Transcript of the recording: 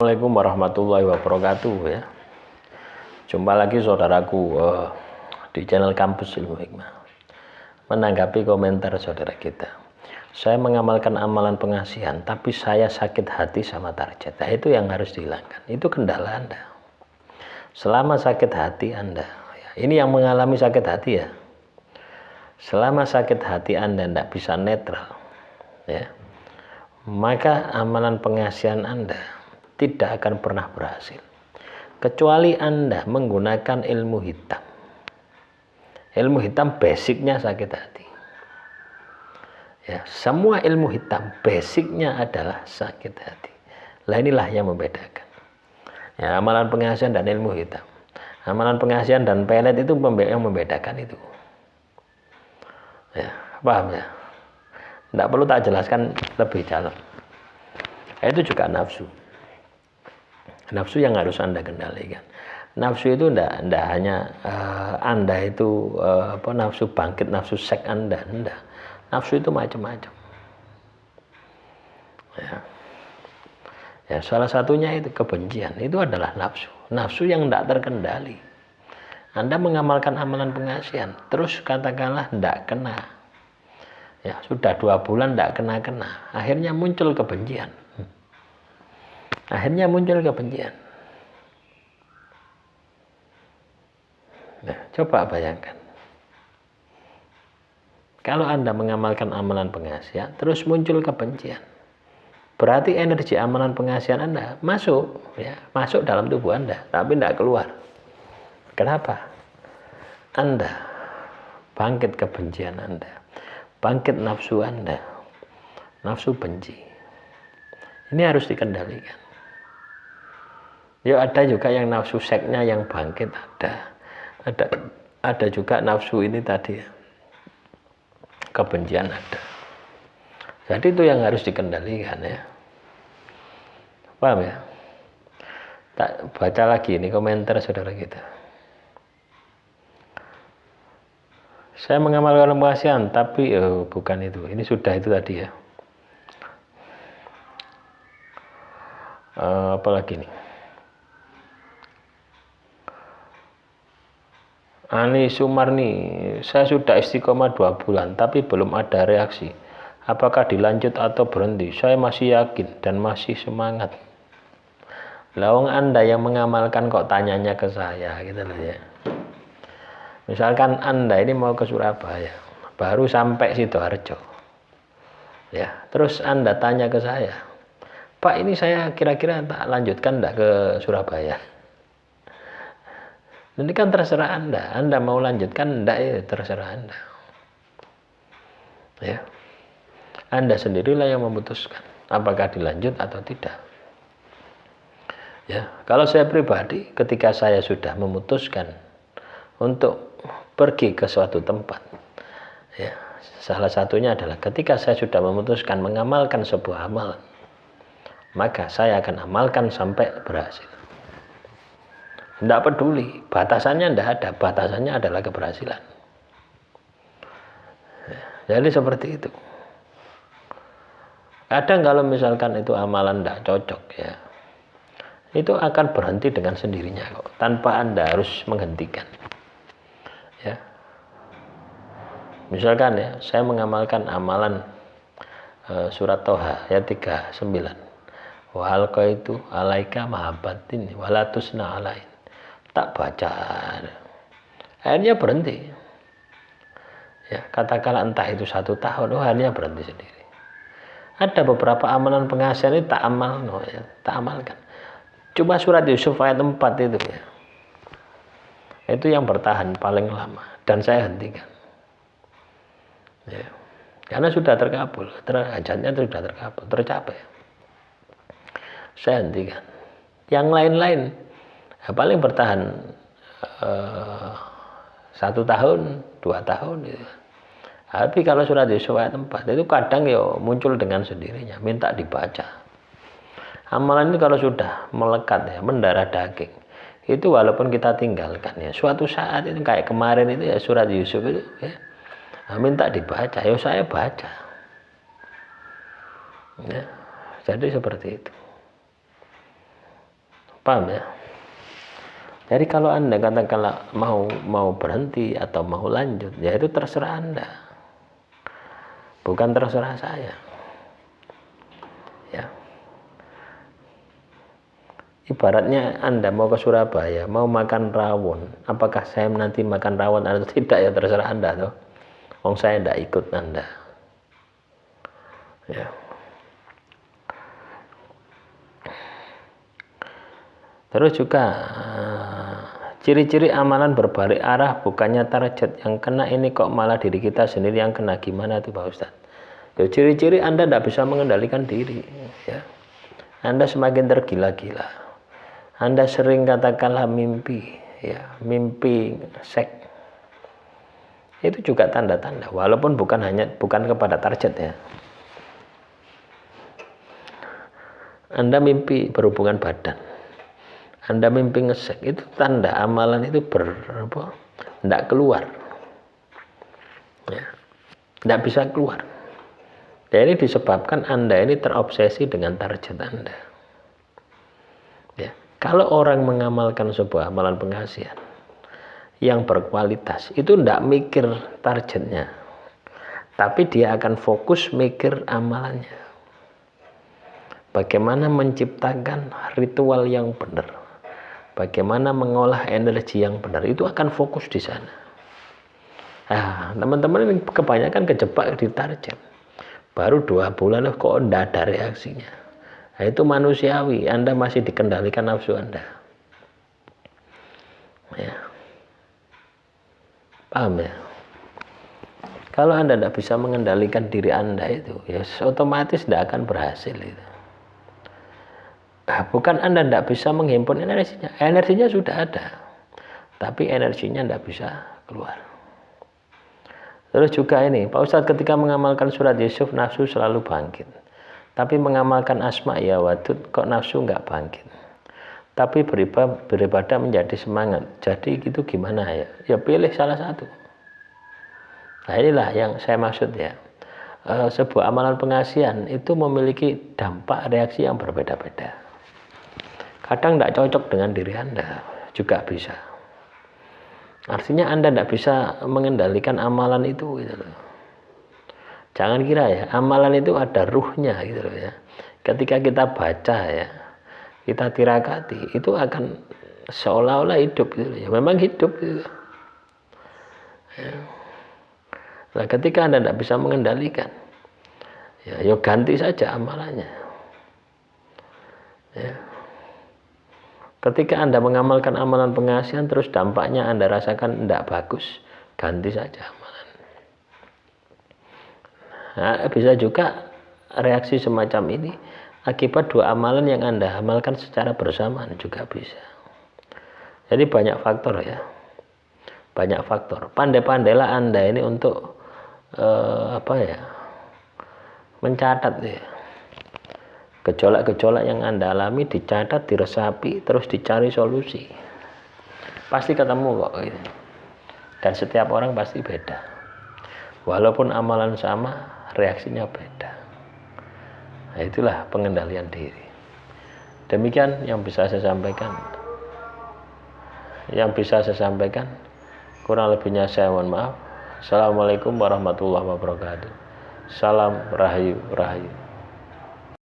Assalamualaikum warahmatullahi wabarakatuh ya. Jumpa lagi saudaraku di channel Kampus Ilmu Hikmah. Menanggapi komentar saudara kita, saya mengamalkan amalan pengasihan tapi saya sakit hati sama target. Nah, itu yang harus dihilangkan. Itu kendala Anda. Selama sakit hati Anda, ini yang mengalami sakit hati ya. Selama sakit hati Anda tidak bisa netral ya, maka amalan pengasihan Anda tidak akan pernah berhasil kecuali Anda menggunakan ilmu hitam. Ilmu hitam basicnya sakit hati ya, semua ilmu hitam basicnya adalah sakit hati. Lah inilah yang membedakan ya, amalan pengasihan dan ilmu hitam. Amalan pengasihan dan pelet itu yang membedakan itu ya, paham ya? Tidak perlu tak jelaskan lebih dalam. Itu juga nafsu. Nafsu yang harus Anda kendalikan. Nafsu itu tidak hanya Anda itu nafsu bangkit, nafsu seks Anda, enggak. Nafsu itu macam-macam. Ya, salah satunya itu kebencian. Itu adalah nafsu. Nafsu yang tidak terkendali. Anda mengamalkan amalan pengasihan, terus katakanlah tidak kena. Ya, sudah 2 bulan tidak kena-kena. Akhirnya muncul kebencian. Nah, coba bayangkan. Kalau Anda mengamalkan amalan pengasihan, terus muncul kebencian. Berarti energi amalan pengasihan Anda masuk dalam tubuh Anda, tapi tidak keluar. Kenapa? Anda bangkit kebencian Anda, bangkit nafsu Anda, nafsu benci. Ini harus dikendalikan. Ya, ada juga yang nafsu seksnya yang bangkit, ada juga nafsu ini tadi kebencian ada. Jadi itu yang harus dikendalikan ya. Paham ya? Tak baca lagi ini komentar saudara kita. Saya mengamalkan pengasihan tapi bukan itu. Ini sudah itu tadi ya. Apalagi nih? Ani Sumarni, saya sudah istiqomah 2 bulan tapi belum ada reaksi. Apakah dilanjut atau berhenti? Saya masih yakin dan masih semangat. Lawang Anda yang mengamalkan kok tanyanya ke saya gitu loh ya. Misalkan Anda ini mau ke Surabaya, baru sampai Sidoarjo. Ya, terus Anda tanya ke saya, Pak ini saya kira-kira tak lanjutkan enggak ke Surabaya? Ini kan terserah Anda mau lanjutkan enggak ya, terserah Anda. Ya. Anda sendirilah yang memutuskan apakah dilanjut atau tidak. Ya, kalau saya pribadi ketika saya sudah memutuskan untuk pergi ke suatu tempat, ya, salah satunya adalah ketika saya sudah memutuskan mengamalkan sebuah amalan, maka saya akan amalkan sampai berhasil. Tidak peduli, batasannya tidak ada, batasannya adalah keberhasilan. Jadi seperti itu. Kadang kalau misalkan itu amalan tidak cocok ya, itu akan berhenti dengan sendirinya kok, tanpa Anda harus menghentikan. Ya. Misalkan ya, saya mengamalkan amalan surat Toha ayat 39. Wa alqaitu alaika mahabbatin walatusna alain. Tak baca, akhirnya berhenti ya, katakanlah entah itu 1 tahun, akhirnya berhenti sendiri. Ada beberapa amalan pengasihan ini tak amalkan. Coba surat Yusuf ayat 4 itu ya, itu yang bertahan paling lama dan saya hentikan ya, karena sudah terkabul, hajatnya sudah terkabul, tercapai, saya hentikan. Yang lain-lain paling bertahan 1 tahun, 2 tahun gitu. Tapi kalau surat Yusuf ayat 4 itu kadang ya muncul dengan sendirinya, minta dibaca. Amalan ini kalau sudah melekat ya, mendarah daging, itu walaupun kita tinggalkan ya, suatu saat itu kayak kemarin itu ya, surat Yusuf itu ya, minta dibaca, ya saya baca ya. Jadi seperti itu. Paham ya? Jadi kalau Anda katakanlah mau berhenti atau mau lanjut, ya itu terserah Anda. Bukan terserah saya. Ya. Ibaratnya Anda mau ke Surabaya, mau makan rawon, apakah saya nanti makan rawon atau tidak, ya terserah Anda toh. Wong saya tidak ikut Anda. Ya. Terus juga ciri-ciri amalan berbalik arah, bukannya target yang kena, ini kok malah diri kita sendiri yang kena, gimana tuh Pak Ustadz? Ya, ciri-ciri Anda tidak bisa mengendalikan diri. Ya. Anda semakin tergila-gila. Anda sering katakanlah mimpi, ya, mimpi seks. Itu juga tanda-tanda, walaupun bukan kepada target ya. Anda mimpi berhubungan badan, Anda mimpi ngesek, itu tanda amalan itu tidak keluar, ya, tidak bisa keluar. Dan ini disebabkan Anda ini terobsesi dengan target Anda. Ya. Kalau orang mengamalkan sebuah amalan pengasihan yang berkualitas, itu tidak mikir targetnya, tapi dia akan fokus mikir amalannya. Bagaimana menciptakan ritual yang benar, bagaimana mengolah energi yang benar, itu akan fokus di sana. Nah, teman-teman ini kebanyakan kejebak di target. Baru 2 bulan kok tidak ada reaksinya. Nah, itu manusiawi, Anda masih dikendalikan nafsu Anda. Ya. Paham ya? Kalau Anda tidak bisa mengendalikan diri Anda itu, ya otomatis tidak akan berhasil itu. Nah, bukan Anda tidak bisa menghimpun energinya. Energinya sudah ada, tapi energinya tidak bisa keluar. Terus juga ini, Pak Ustadz, ketika mengamalkan surat Yusuf, nafsu selalu bangkit. Tapi mengamalkan Asma ya Wadud, kok nafsu nggak bangkit. Tapi beribadah menjadi semangat. Jadi gitu gimana ya? Ya pilih salah satu. Nah inilah yang saya maksud ya. Sebuah amalan pengasihan itu memiliki dampak reaksi yang berbeda-beda. Kadang tidak cocok dengan diri Anda, juga bisa. Artinya Anda tidak bisa mengendalikan amalan itu gitu loh. Jangan kira ya, amalan itu ada ruhnya gitu loh ya. Ketika kita baca ya, kita tirakati, itu akan seolah-olah hidup gitu loh ya. Memang hidup gitu. Ya. Nah, ketika Anda tidak bisa mengendalikan, ya ganti saja amalannya. Ya. Ketika Anda mengamalkan amalan pengasihan, terus dampaknya Anda rasakan tidak bagus, ganti saja amalan. Nah, bisa juga reaksi semacam ini akibat 2 amalan yang Anda amalkan secara bersamaan juga bisa. Jadi banyak faktor ya, banyak faktor. Pandai-pandailah Anda ini untuk mencatat ya. Gejolak-gejolak yang Anda alami dicatat, diresapi, terus dicari solusi. Pasti ketemu kok gitu. Dan setiap orang pasti beda. Walaupun amalan sama, reaksinya beda. Nah, itulah pengendalian diri. Demikian yang bisa saya sampaikan. Kurang lebihnya saya mohon maaf. Assalamualaikum warahmatullahi wabarakatuh. Salam rahayu.